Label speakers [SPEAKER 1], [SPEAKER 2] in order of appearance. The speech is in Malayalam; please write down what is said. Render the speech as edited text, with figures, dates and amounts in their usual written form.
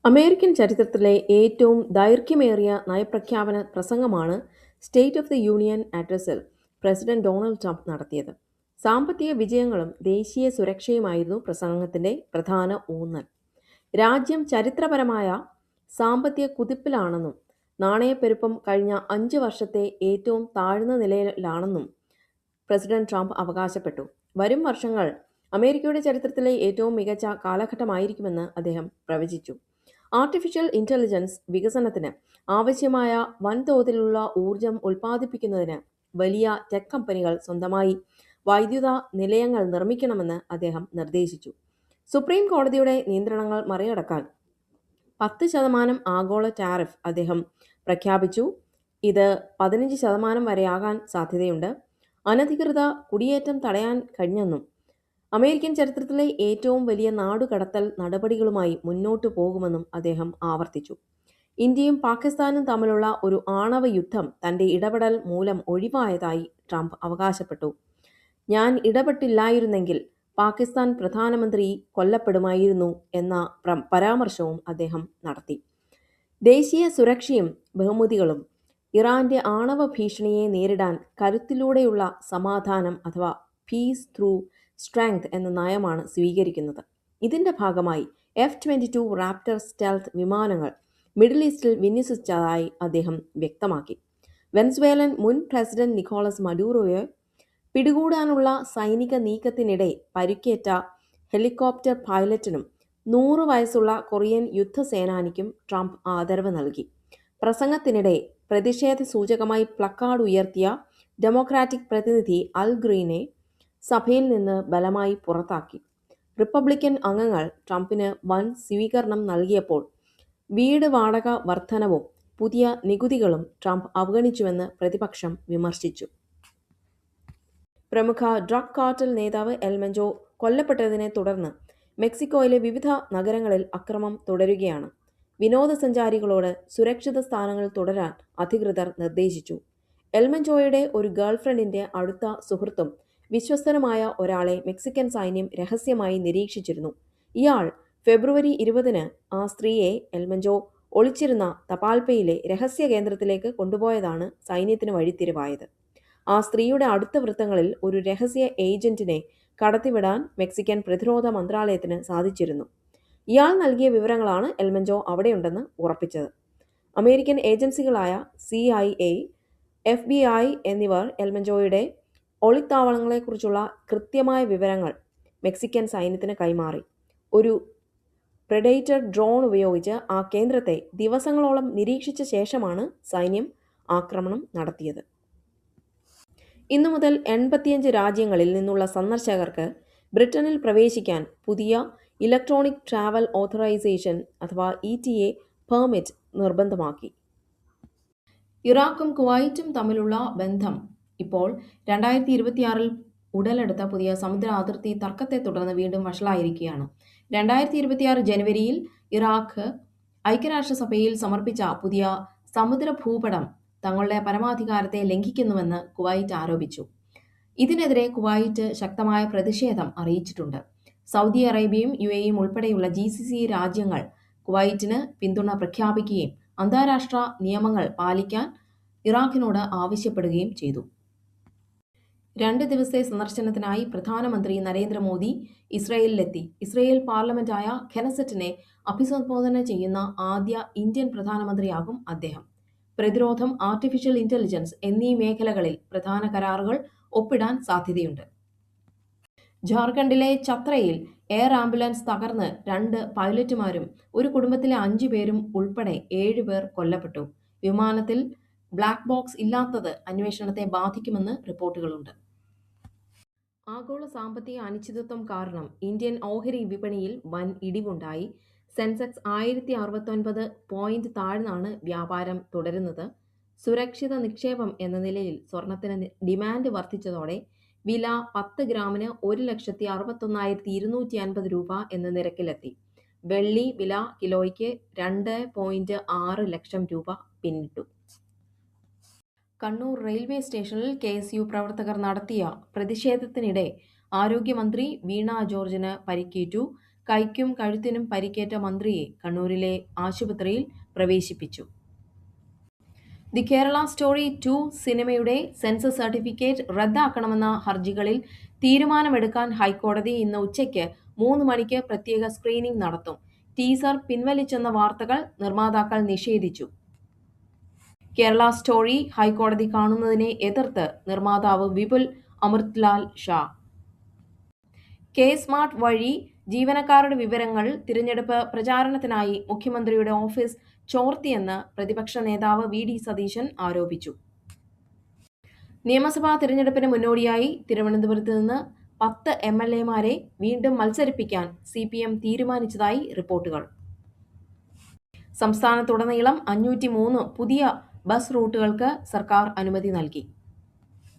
[SPEAKER 1] അമേരിക്കൻ ചരിത്രത്തിലെ ഏറ്റവും ദൈർഘ്യമേറിയ നയപ്രഖ്യാപന പ്രസംഗമാണ് സ്റ്റേറ്റ് ഓഫ് ദി യൂണിയൻ അഡ്രസ്സിൽ പ്രസിഡന്റ് ഡൊണാൾഡ് ട്രംപ് നടത്തിയത്. സാമ്പത്തിക വിജയങ്ങളും ദേശീയ സുരക്ഷയുമായിരുന്നു പ്രസംഗത്തിന്റെ പ്രധാന ഊന്നൽ. രാജ്യം ചരിത്രപരമായ സാമ്പത്തിക കുതിപ്പിലാണെന്നും നാണയപ്പെരുപ്പം കഴിഞ്ഞ 5 വർഷത്തെ ഏറ്റവും താഴ്ന്ന നിലയിലാണെന്നും പ്രസിഡന്റ് ട്രംപ് അവകാശപ്പെട്ടു. വരും വർഷങ്ങൾ അമേരിക്കയുടെ ചരിത്രത്തിലെ ഏറ്റവും മികച്ച കാലഘട്ടമായിരിക്കുമെന്ന് അദ്ദേഹം പ്രവചിച്ചു. ആർട്ടിഫിഷ്യൽ ഇന്റലിജൻസ് വികസനത്തിന് ആവശ്യമായ വൻതോതിലുള്ള ഊർജം ഉൽപ്പാദിപ്പിക്കുന്നതിന് വലിയ ടെക് കമ്പനികൾ സ്വന്തമായി വൈദ്യുത നിലയങ്ങൾ നിർമ്മിക്കണമെന്ന് അദ്ദേഹം നിർദ്ദേശിച്ചു. സുപ്രീം കോടതിയുടെ നിയന്ത്രണങ്ങൾ മറികടക്കാൻ 10% ആഗോള ടാരിഫ് അദ്ദേഹം പ്രഖ്യാപിച്ചു. ഇത് 15% വരെയാകാൻ സാധ്യതയുണ്ട്. അനധികൃത കുടിയേറ്റം തടയാൻ കഴിഞ്ഞെന്നും അമേരിക്കൻ ചരിത്രത്തിലെ ഏറ്റവും വലിയ നാടുകടത്തൽ നടപടികളുമായി മുന്നോട്ടു പോകുമെന്നും അദ്ദേഹം ആവർത്തിച്ചു. ഇന്ത്യയും പാകിസ്ഥാനും തമ്മിലുള്ള ഒരു ആണവ യുദ്ധം തന്റെ ഇടപെടൽ മൂലം ഒഴിവായതായി ട്രംപ് അവകാശപ്പെട്ടു. ഞാൻ ഇടപെട്ടില്ലായിരുന്നെങ്കിൽ പാകിസ്ഥാൻ പ്രധാനമന്ത്രി കൊല്ലപ്പെടുമായിരുന്നു എന്ന പരാമർശവും അദ്ദേഹം നടത്തി. ദേശീയ സുരക്ഷയും ബഹുമതികളും ഇറാന്റെ ആണവ ഭീഷണിയെ നേരിടാൻ കരുത്തിലൂടെയുള്ള സമാധാനം അഥവാ പീസ് ത്രൂ സ്ട്രെങ്ത് എന്ന നയമാണ് സ്വീകരിക്കുന്നത്. ഇതിന്റെ ഭാഗമായി F-22 റാപ്റ്റർ സ്റ്റെൽത്ത് വിമാനങ്ങൾ മിഡിൽ ഈസ്റ്റിൽ വിന്യസിച്ചതായി അദ്ദേഹം വ്യക്തമാക്കി. വെനസ്വേലൻ മുൻ പ്രസിഡന്റ് നിക്കോളസ് മഡൂറോയെ പിടികൂടാനുള്ള സൈനിക നീക്കത്തിനിടെ പരിക്കേറ്റ ഹെലികോപ്റ്റർ പൈലറ്റിനും 100 വയസ്സുള്ള കൊറിയൻ യുദ്ധസേനാനിക്കും ട്രംപ് ആദരവ് നൽകി. പ്രസംഗത്തിനിടെ പ്രതിഷേധ സൂചകമായി പ്ലക്കാർഡ് ഉയർത്തിയ ഡെമോക്രാറ്റിക് പ്രതിനിധി അൽ ഗ്രീനെ സഭയിൽ നിന്ന് ബലമായി പുറത്താക്കി. റിപ്പബ്ലിക്കൻ അംഗങ്ങൾ ട്രംപിന് വൻ സ്വീകരണം നൽകിയപ്പോൾ വീട് വാടക വർധനവും പുതിയ നികുതികളും ട്രംപ് അവഗണിച്ചുവെന്ന് പ്രതിപക്ഷം വിമർശിച്ചു. പ്രമുഖ ഡ്രഗ് കാർട്ടൽ നേതാവ് എൽ മെഞ്ചോ കൊല്ലപ്പെട്ടതിനെ തുടർന്ന് മെക്സിക്കോയിലെ വിവിധ നഗരങ്ങളിൽ അക്രമം തുടരുകയാണ്. വിനോദസഞ്ചാരികളോട് സുരക്ഷിത സ്ഥാനങ്ങൾ തുടരാൻ അധികൃതർ നിർദ്ദേശിച്ചു. എൽ മെഞ്ചോയുടെ ഒരു ഗേൾഫ്രണ്ടിന്റെ അടുത്ത സുഹൃത്തും വിശ്വസ്തനുമായ ഒരാളെ മെക്സിക്കൻ സൈന്യം രഹസ്യമായി നിരീക്ഷിച്ചിരുന്നു. ഇയാൾ ഫെബ്രുവരി 20 ആ സ്ത്രീയെ എൽ മെഞ്ചോ ഒളിച്ചിരുന്ന തപാൽപ്പയിലെ രഹസ്യ കേന്ദ്രത്തിലേക്ക് കൊണ്ടുപോയതാണ് സൈന്യത്തിന് വഴിത്തിരിവായത്. ആ സ്ത്രീയുടെ അടുത്ത വൃത്തങ്ങളിൽ ഒരു രഹസ്യ ഏജന്റിനെ കടത്തിവിടാൻ മെക്സിക്കൻ പ്രതിരോധ മന്ത്രാലയത്തിന് സാധിച്ചിരുന്നു. ഇയാൾ നൽകിയ വിവരങ്ങളാണ് എൽ മെഞ്ചോ അവിടെയുണ്ടെന്ന് ഉറപ്പിച്ചത്. അമേരിക്കൻ ഏജൻസികളായ CIA, FBI എന്നിവർ എൽ മെഞ്ചോയുടെ ഒളിത്താവളങ്ങളെക്കുറിച്ചുള്ള കൃത്യമായ വിവരങ്ങൾ മെക്സിക്കൻ സൈന്യത്തിന് കൈമാറി. ഒരു പ്രെഡേറ്റർ ഡ്രോൺ ഉപയോഗിച്ച് ആ കേന്ദ്രത്തെ ദിവസങ്ങളോളം നിരീക്ഷിച്ച ശേഷമാണ് സൈന്യം ആക്രമണം നടത്തിയത്. ഇന്നു മുതൽ 85 രാജ്യങ്ങളിൽ നിന്നുള്ള സന്ദർശകർക്ക് ബ്രിട്ടനിൽ പ്രവേശിക്കാൻ പുതിയ ഇലക്ട്രോണിക് ട്രാവൽ ഓഥറൈസേഷൻ അഥവാ ETA പെർമിറ്റ് നിർബന്ധമാക്കി. ഇറാഖും കുവൈറ്റും തമ്മിലുള്ള ബന്ധം ഇപ്പോൾ 2026 ഉടലെടുത്ത പുതിയ സമുദ്ര അതിർത്തി തർക്കത്തെ തുടർന്ന് വീണ്ടും വഷളായിരിക്കുകയാണ്. 2026 ജനുവരിയിൽ ഇറാഖ് ഐക്യരാഷ്ട്രസഭയിൽ സമർപ്പിച്ച പുതിയ സമുദ്ര ഭൂപടം തങ്ങളുടെ പരമാധികാരത്തെ ലംഘിക്കുന്നുവെന്ന് കുവൈറ്റ് ആരോപിച്ചു. ഇതിനെതിരെ കുവൈറ്റ് ശക്തമായ പ്രതിഷേധം അറിയിച്ചിട്ടുണ്ട്. സൗദി അറേബ്യയും UAEയും ഉൾപ്പെടെയുള്ള GCC രാജ്യങ്ങൾ കുവൈറ്റിന് പിന്തുണ പ്രഖ്യാപിക്കുകയും അന്താരാഷ്ട്ര നിയമങ്ങൾ പാലിക്കാൻ ഇറാഖിനോട് ആവശ്യപ്പെടുകയും ചെയ്തു. 2 ദിവസത്തെ സന്ദർശനത്തിനായി പ്രധാനമന്ത്രി നരേന്ദ്രമോദി ഇസ്രയേലിലെത്തി. ഇസ്രയേൽ പാർലമെന്റായ ഖെനസറ്റിനെ അഭിസംബോധന ചെയ്യുന്ന ആദ്യ ഇന്ത്യൻ പ്രധാനമന്ത്രിയാകും അദ്ദേഹം. പ്രതിരോധം, ആർട്ടിഫിഷ്യൽ ഇന്റലിജൻസ് എന്നീ മേഖലകളിൽ പ്രധാന കരാറുകൾ ഒപ്പിടാൻ സാധ്യതയുണ്ട്. ജാർഖണ്ഡിലെ ഛത്രയിൽ എയർ ആംബുലൻസ് തകർന്ന് 2 പൈലറ്റുമാരും ഒരു കുടുംബത്തിലെ 5 പേരും ഉൾപ്പെടെ 7 പേർ കൊല്ലപ്പെട്ടു. വിമാനത്തിൽ ബ്ലാക്ക് ബോക്സ് ഇല്ലാത്തത് അന്വേഷണത്തെ ബാധിക്കുമെന്ന് റിപ്പോർട്ടുകളുണ്ട്. ആഗോള സാമ്പത്തിക അനിശ്ചിതത്വം കാരണം ഇന്ത്യൻ ഓഹരി വിപണിയിൽ വൻ ഇടിവുണ്ടായി. സെൻസെക്സ് 1069 പോയിന്റ് താഴ്ന്നാണ് വ്യാപാരം തുടരുന്നത്. സുരക്ഷിത നിക്ഷേപം എന്ന നിലയിൽ സ്വർണത്തിന് ഡിമാൻഡ് വർദ്ധിച്ചതോടെ വില 10 ഗ്രാമിന് 1,61,250 രൂപ എന്ന നിരക്കിലെത്തി. വെള്ളി വില കിലോയ്ക്ക് 2.6 ലക്ഷം രൂപ പിന്നിട്ടു. കണ്ണൂർ റെയിൽവേ സ്റ്റേഷനിൽ KSU പ്രവർത്തകർ നടത്തിയ പ്രതിഷേധത്തിനിടെ ആരോഗ്യമന്ത്രി വീണ ജോർജിന് പരിക്കേറ്റു. കൈക്കും കഴുത്തിനും പരിക്കേറ്റ മന്ത്രിയെ കണ്ണൂരിലെ ആശുപത്രിയിൽ പ്രവേശിപ്പിച്ചു. ദി കേരള സ്റ്റോറി 2 സിനിമയുടെ സെൻസർ സർട്ടിഫിക്കറ്റ് റദ്ദാക്കണമെന്ന ഹർജികളിൽ തീരുമാനമെടുക്കാൻ ഹൈക്കോടതി ഇന്ന് ഉച്ചയ്ക്ക് 3 മണിക്ക് പ്രത്യേക സ്ക്രീനിംഗ് നടത്തും. ടീസർ പിൻവലിച്ചെന്ന വാർത്തകൾ നിർമ്മാതാക്കൾ നിഷേധിച്ചു. കേരള സ്റ്റോറി ഹൈക്കോടതി കാണുന്നതിനെ എതിർത്ത് നിർമ്മാതാവ് വിപുൽ അമൃത്ലാൽ ഷാ. കെ സ്മാർട്ട് വഴി ജീവനക്കാരുടെ വിവരങ്ങൾ തിരഞ്ഞെടുപ്പ് പ്രചാരണത്തിനായി മുഖ്യമന്ത്രിയുടെ ഓഫീസ് ചോർത്തിയെന്ന് പ്രതിപക്ഷ നേതാവ് വി.ഡി. സതീശൻ ആരോപിച്ചു. നിയമസഭാ തിരഞ്ഞെടുപ്പിന് മുന്നോടിയായി തിരുവനന്തപുരത്ത് നിന്ന് 10 എം.എൽ.എമാരെ വീണ്ടും മത്സരിപ്പിക്കാൻ CPM തീരുമാനിച്ചതായി റിപ്പോർട്ടുകൾ. സംസ്ഥാനത്തുടനീളം 503 പുതിയ ബസ് റൂട്ടുകൾക്ക് സർക്കാർ അനുമതി നൽകി.